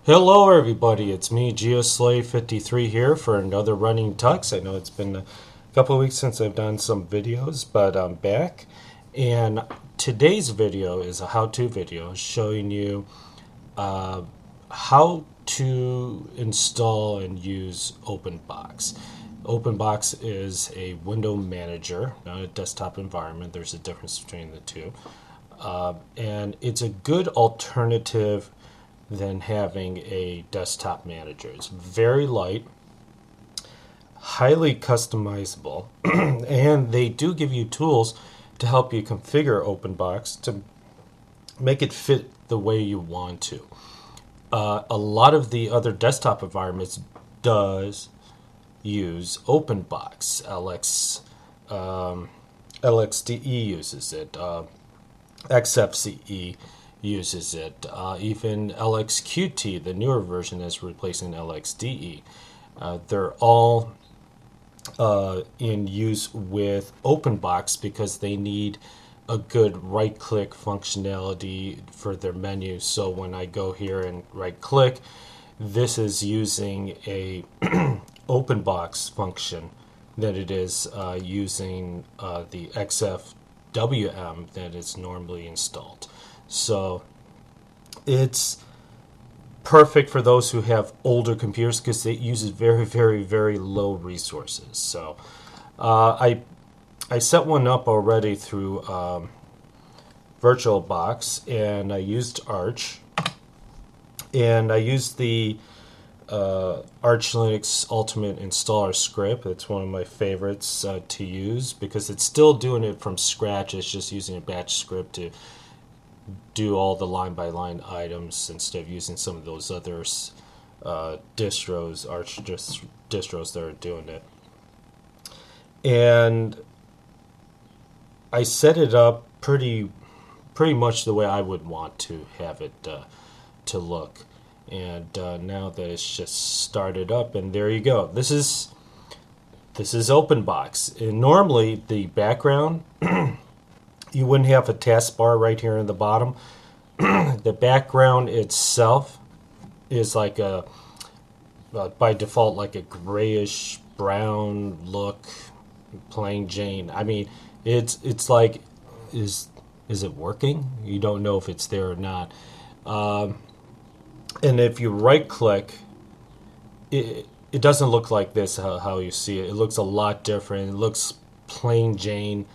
Hello everybody, it's me GeoSlave53 here for another running tux. I know it's been a couple of weeks since I've done some videos, but I'm back. And today's video is a how-to video showing you how to install and use Openbox. Openbox is a window manager, not a desktop environment. There's a difference between the two. And it's a good alternative than having a desktop manager. It's very light, highly customizable, and they do give you tools to help you configure Openbox to make it fit the way you want to. A lot of the other desktop environments does use Openbox. LXDE uses it. XFCE uses it. Even LXQT, the newer version, is replacing LXDE. They're all in use with Openbox because they need a good right-click functionality for their menu. So when I go here and right-click, this is using a Openbox function than it is using the XFWM that is normally installed. So it's perfect for those who have older computers because it uses very, very, very low resources. So I set one up already through VirtualBox, and I used Arch, and I used the Arch Linux Ultimate Installer script. It's one of my favorites to use because it's still doing it from scratch. It's just using a batch script to do all the line-by-line items instead of using some of those other distros, Arch distros that are doing it. And I set it up pretty much the way I would want to have it to look. And now that it's just started up, and there you go. This is Openbox. And normally the background you wouldn't have a taskbar right here in the bottom. The background itself is like a by default like a grayish brown look, plain Jane. I mean, it's like is it working? You don't know if it's there or not. And if you right click, it doesn't look like this how you see it. It looks a lot different. It looks plain Jane.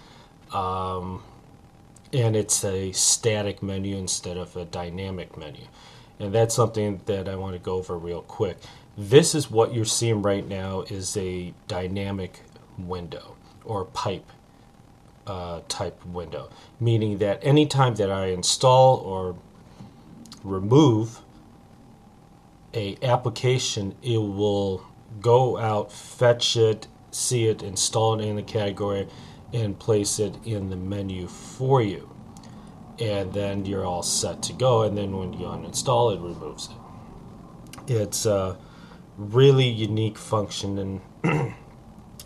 And it's a static menu instead of a dynamic menu. And that's something that I want to go over real quick. This is what you're seeing right now is a dynamic window or pipe type window, meaning that anytime that I install or remove a application, it will go out, fetch it, see it, install it in the category, and place it in the menu for you. And then you're all set to go, and then when you uninstall it, removes it. It's a really unique function, and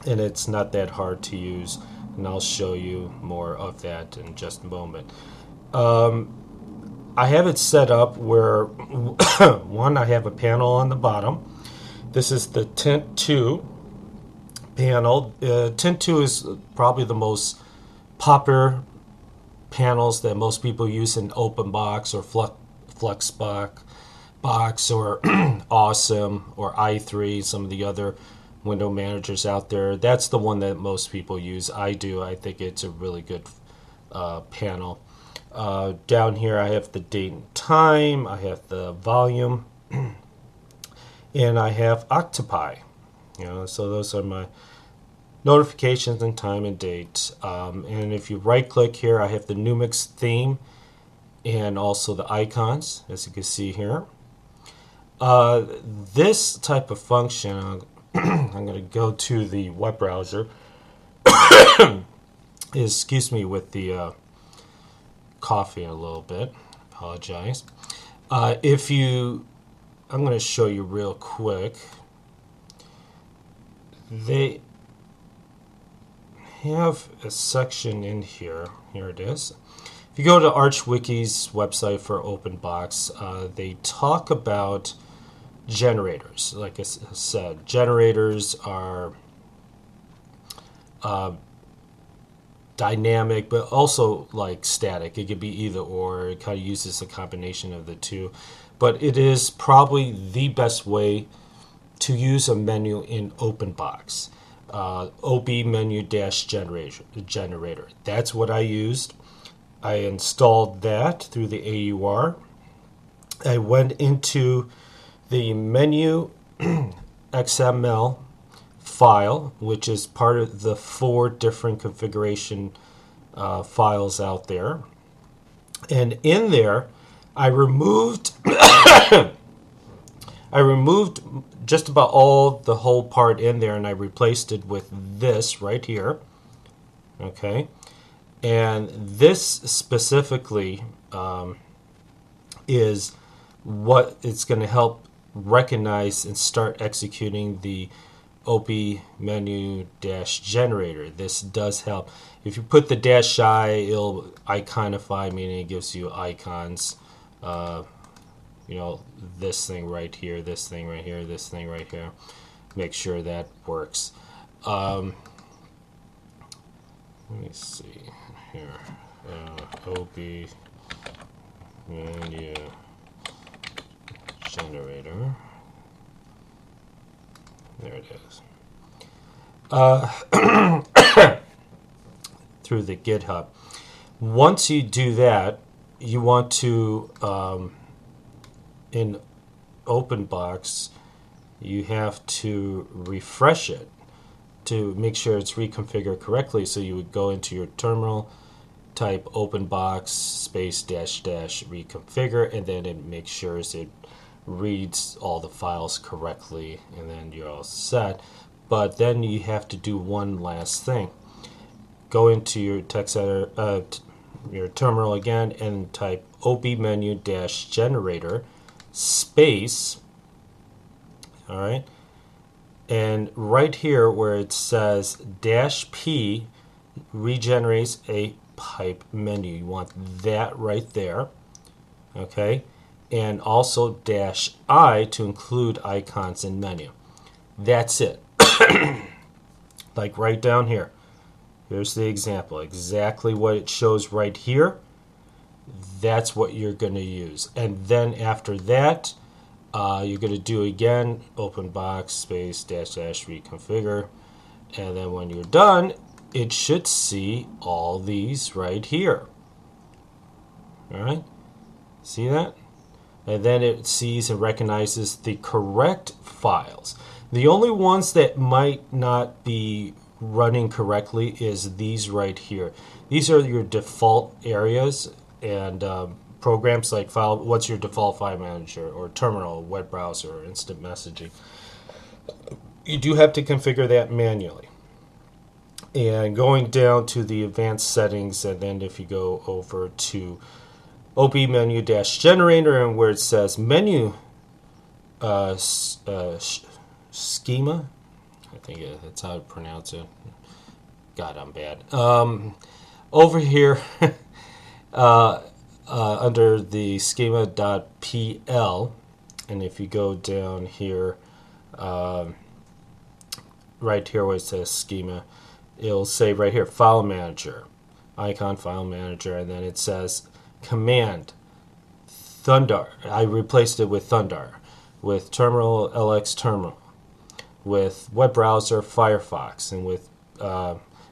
and it's not that hard to use, and I'll show you more of that in just a moment. I have it set up where one, I have a panel on the bottom. This is the Tint 2 panel. Tint 2 is probably the most popular panels that most people use in Openbox or Fluxbox or Awesome or i3, some of the other window managers out there. That's the one that most people use. I do. I think it's a really good panel. Down here I have the date and time, I have the volume, and I have Octopi. So those are my notifications and time and date. And if you right click here, I have the Numix theme and also the icons, as you can see here. This type of function, I'm going to go to the web browser. Excuse me with the coffee a little bit. Apologize. I'm going to show you real quick. They have a section in here. Here it is. If you go to ArchWiki's website for Openbox, they talk about generators. Like I said, generators are dynamic, but also like static. It could be either or. It kind of uses a combination of the two. But it is probably the best way to use a menu in Openbox. OB menu dash generator. That's what I used. I installed that through the AUR. I went into the menu XML file, which is part of the 4 different configuration files out there. And in there, I removed just about the whole part in there, and I replaced it with this right here. Okay, and this specifically is what it's going to help recognize and start executing the OP menu dash generator. This does help. If you put the dash I, it'll iconify, meaning it gives you icons. You know, this thing right here, this thing right here, this thing right here. Make sure that works. Let me see here. OP menu generator. There it is. Through the GitHub. Once you do that, you want to in Openbox, you have to refresh it to make sure it's reconfigured correctly. So you would go into your terminal, type Openbox space dash dash reconfigure, and then it makes sure it reads all the files correctly, and then you're all set. But then you have to do one last thing. Go into your text editor, your terminal again, and type OB menu dash generator space. All right, and right here where it says dash P regenerates a pipe menu, you want that right there. Okay, and also dash I to include icons in menu. That's it. Like right down here. Here's the example. Exactly what it shows right here. That's what you're going to use. And then after that, you're going to do again Openbox space dash dash reconfigure. And then when you're done, it should see all these right here. All right? See that? And then it sees and recognizes the correct files. The only ones that might not be running correctly is these right here. These are your default areas, and programs like what's your default file manager or terminal, web browser, or instant messaging. You do have to configure that manually. And going down to the advanced settings, and then if you go over to OB menu dash generator, and where it says menu schema, I think that's how to pronounce it. God, I'm bad. Over here, under the schema.pl, and if you go down here, right here where it says schema, it'll say right here, file manager, icon file manager, and then it says command, Thunder. I replaced it with Thunder, with terminal, LX terminal, with web browser, Firefox, and with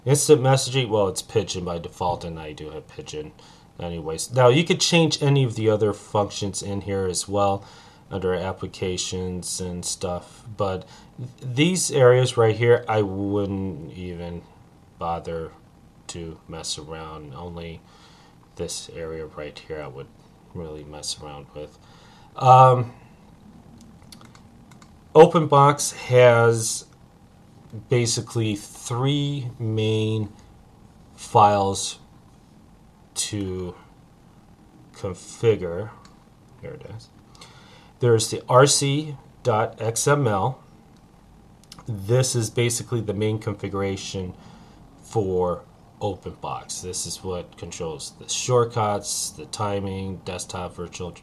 instant messaging, well, it's Pigeon by default, and I do have Pigeon anyways. Now, you could change any of the other functions in here as well under applications and stuff, but these areas right here, I wouldn't even bother to mess around. Only this area right here I would really mess around with. Openbox has basically 3 main files to configure. Here it is. There's the rc.xml. This is basically the main configuration for Openbox. This is what controls the shortcuts, the timing, desktop, virtual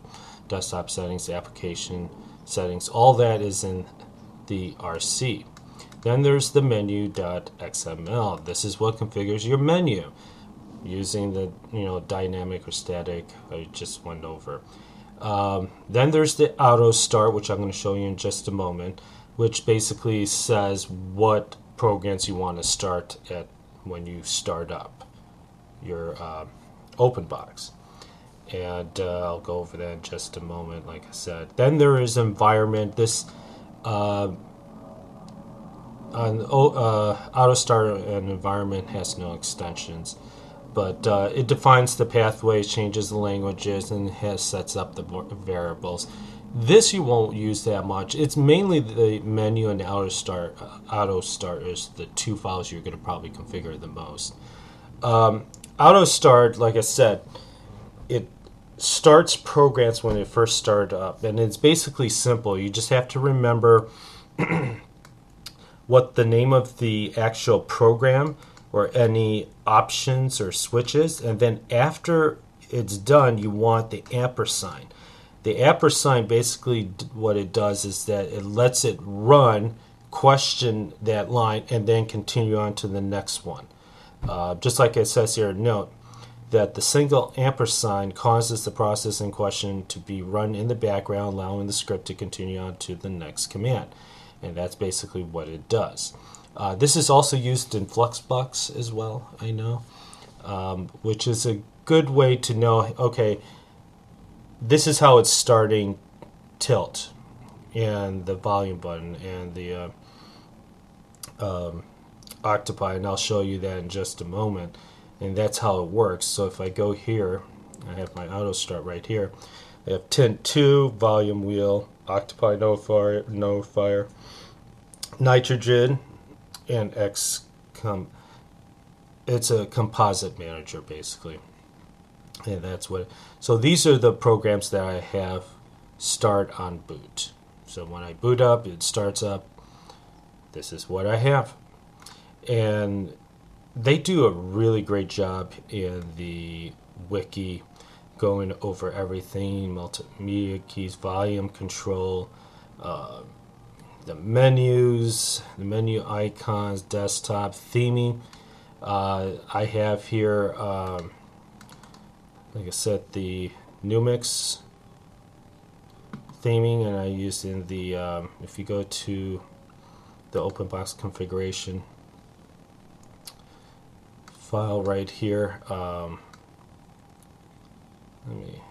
desktop settings, the application settings. All that is in the RC. Then there's the menu.xml. This is what configures your menu using the dynamic or static I just went over. Then there's the auto start, which I'm going to show you in just a moment, which basically says what programs you want to start at when you start up your Openbox. And I'll go over that in just a moment, like I said. Then there is environment. This auto start and environment has no extensions, but it defines the pathways, changes the languages, and sets up the variables. This you won't use that much. It's mainly the menu and the auto start. Auto start is the two files you're going to probably configure the most. Auto start, like I said, it starts programs when it first start up, and it's basically simple. You just have to remember what the name of the actual program or any options or switches, and then after it's done you want the ampersand. The ampersand, basically what it does is that it lets it run, question that line, and then continue on to the next one. Just like it says here, note that the single ampersand causes the process in question to be run in the background, allowing the script to continue on to the next command. And that's basically what it does. This is also used in Fluxbox as well, I know, which is a good way to know, okay, this is how it's starting tilt and the volume button and the octopi, and I'll show you that in just a moment. And that's how it works. So if I go here, I have my auto start right here. I have tint 2, volume wheel, octopi notifier, nitrogen, and it's a composite manager basically. And that's what. So these are the programs that I have start on boot. So when I boot up, it starts up. This is what I have. And they do a really great job in the wiki, going over everything, multimedia keys, volume control, the menus, the menu icons, desktop, theming. I have here, like I said, the Numix theming, and I use in the, if you go to the Openbox configuration file right here, let me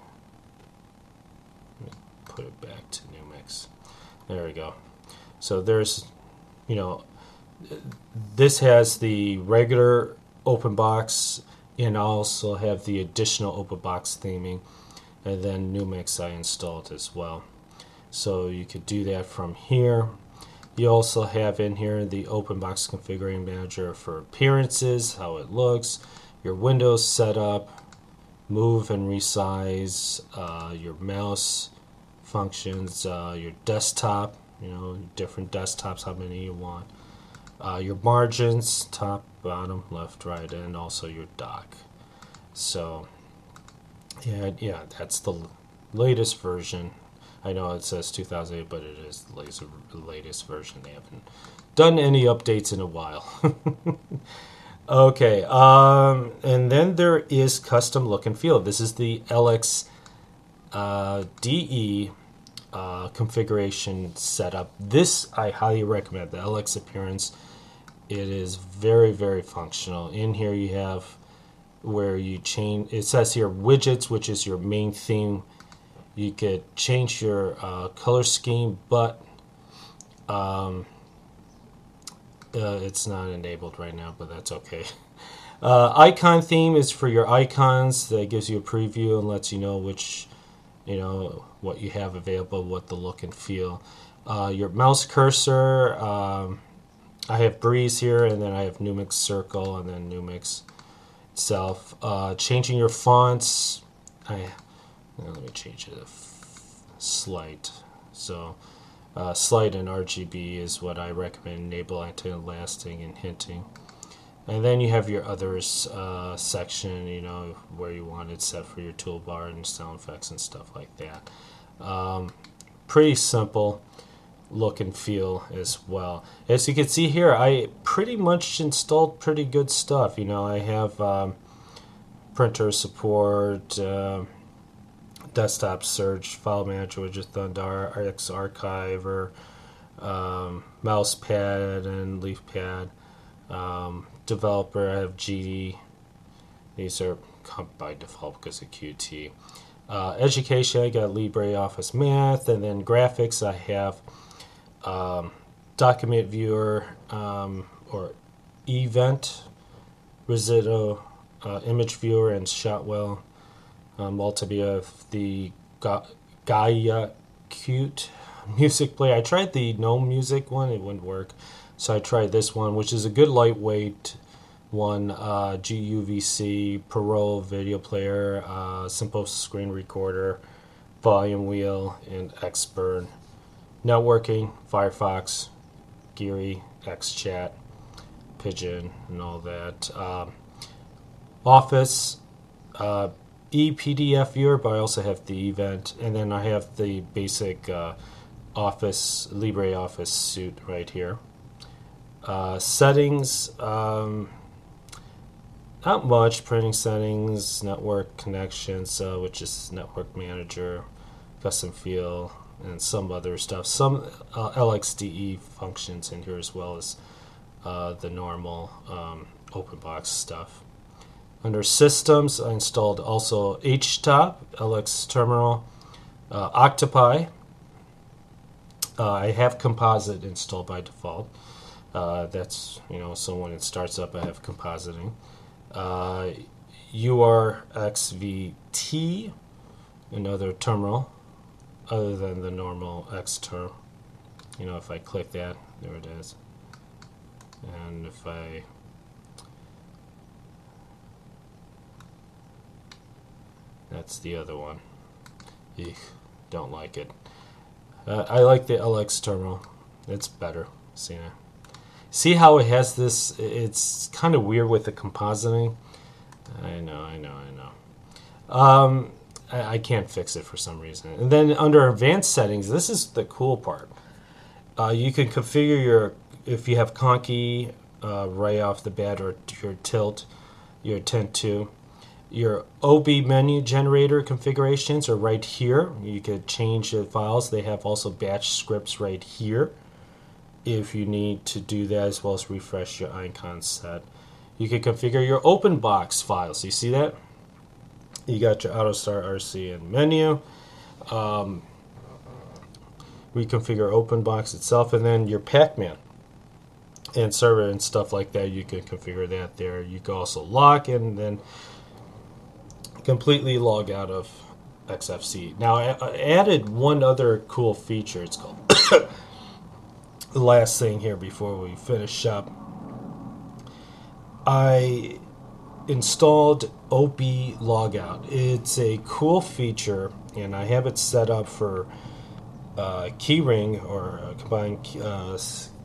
put it back to Numix. There we go. So there's, this has the regular Openbox, and I also have the additional Openbox theming, and then Numix I installed as well. So you could do that from here. You also have in here the Openbox configuring manager for appearances, how it looks, your Windows setup, move and resize, your mouse functions, your desktop, different desktops, how many you want, your margins, top, bottom, left, right, and also your dock. So yeah, that's the latest version. I know it says 2008, but it is the latest version. They haven't done any updates in a while. Okay, and then there is custom look and feel. This is the LXDE configuration setup. This I highly recommend, the LX appearance. It is very, very functional. In here you have where you change, it says here widgets, which is your main theme. You could change your color scheme, but it's not enabled right now, but that's okay. Icon theme is for your icons. That gives you a preview and lets you know which, what you have available, what the look and feel. Your mouse cursor, I have Breeze here, and then I have Numix Circle, and then Numix itself. Changing your fonts, let me change it to slight. So slight and RGB is what I recommend. Enable anti-lasting and hinting. And then you have your others section, where you want it set for your toolbar and sound effects and stuff like that. pretty simple look and feel as well. As you can see here, I pretty much installed pretty good stuff. You know, I have printer support, desktop search, file manager, which is Thunder, X Archiver, mouse pad and leaf pad. Developer, I have GD. These are by default because of Qt. Education, I got LibreOffice Math, and then graphics, I have document viewer or event, Residual image viewer, and Shotwell. Multimedia, the Gaia Qt music player. I tried the no music one, it wouldn't work, so I tried this one, which is a good lightweight one. GUVC, Pro video player, simple screen recorder, volume wheel, and Xburn. Networking, Firefox, Geary, XChat, Pigeon, and all that. Office, ePDF viewer, but I also have the event, and then I have the basic Office, LibreOffice suite right here. Settings, not much. Printing settings, network connections, which is network manager, custom field, and some other stuff. Some LXDE functions in here, as well as the normal Openbox stuff. Under systems, I installed also HTOP, LX terminal, Octopi. I have Composite installed by default. That's, you know, so when it starts up, I have compositing. URXVT, another terminal other than the normal Xterm. You know, if I click that, there it is. And if I that's the other one. Eek, don't like it. I like the LX terminal. It's better. See how it has this? It's kind of weird with the compositing. I know. I can't fix it for some reason. And then under advanced settings, this is the cool part. You can configure your, if you have conky right off the bat, or your tilt, your intent to. Your OB menu generator configurations are right here. You could change the files. They have also batch scripts right here if you need to do that, as well as refresh your icon set. You can configure your Openbox files. You see that? You got your AutoStart, RC, and menu. Reconfigure Openbox itself, and then your Pacman and server and stuff like that. You can configure that there. You can also lock and then completely log out of XFC. Now, I added one other cool feature. It's called the last thing here before we finish up. I installed OBLogout. It's a cool feature, and I have it set up for keyring or combined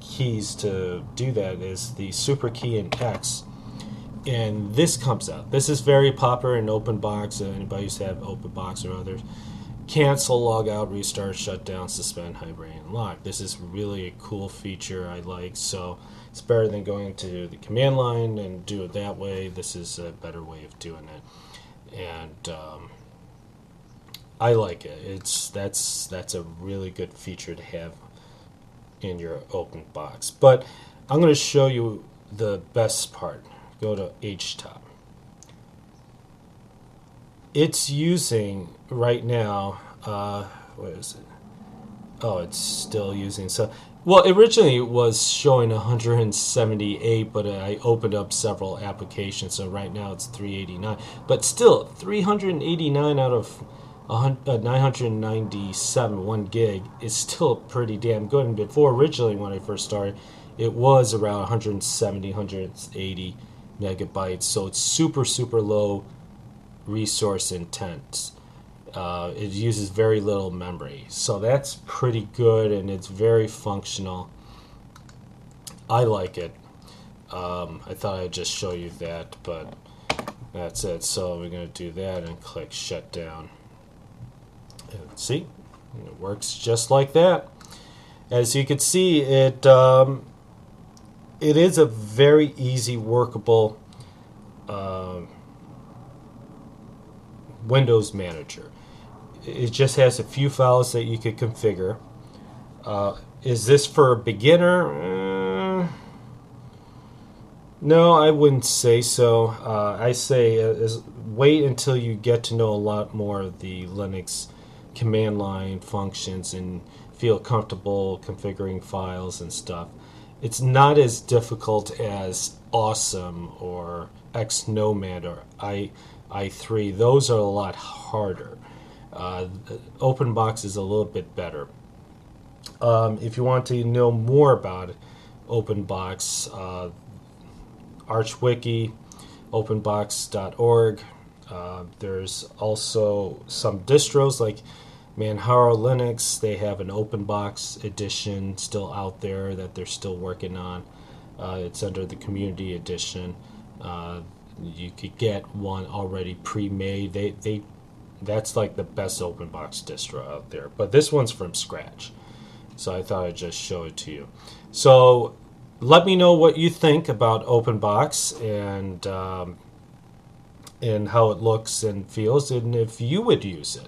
keys to do that. Is the super key in X. And this comes out. This is very popular in Openbox. Anybody who's have Openbox or others. Cancel, log out, restart, shut down, suspend, hibernate, and lock. This is really a cool feature I like. So it's better than going to the command line and do it that way. This is a better way of doing it. And I like it. That's a really good feature to have in your Openbox. But I'm going to show you the best part. Go to HTOP. It's using right now, what is it? Oh, it's still using. So, well, originally it was showing 178, but I opened up several applications, so right now it's 389. But still, 389 out of 997, 1 gig, is still pretty damn good. And before, originally when I first started, it was around 170, 180 megabytes, so it's super low resource intense. It uses very little memory, so that's pretty good, and it's very functional. I like it. I thought I'd just show you that, but that's it. So we're going to do that and click shut down. And see, It works just like that. As you can see, it is a very easy workable Windows manager. It just has a few files that you could configure. Is this for a beginner? No, I wouldn't say so. I say wait until you get to know a lot more of the Linux command line functions and feel comfortable configuring files and stuff. It's not as difficult as Awesome or Xnomad or i3. Those are a lot harder. Openbox is a little bit better. If you want to know more about Openbox, ArchWiki, openbox.org. There's also some distros like Manjaro Linux. They have an Openbox edition still out there that they're still working on. It's under the community edition. You could get one already pre-made. That's like the best Openbox distro out there. But this one's from scratch. So I thought I'd just show it to you. So let me know what you think about Openbox and how it looks and feels, and if you would use it.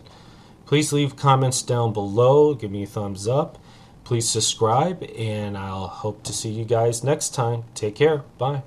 Please leave comments down below. Give me a thumbs up. Please subscribe, and I'll hope to see you guys next time. Take care. Bye.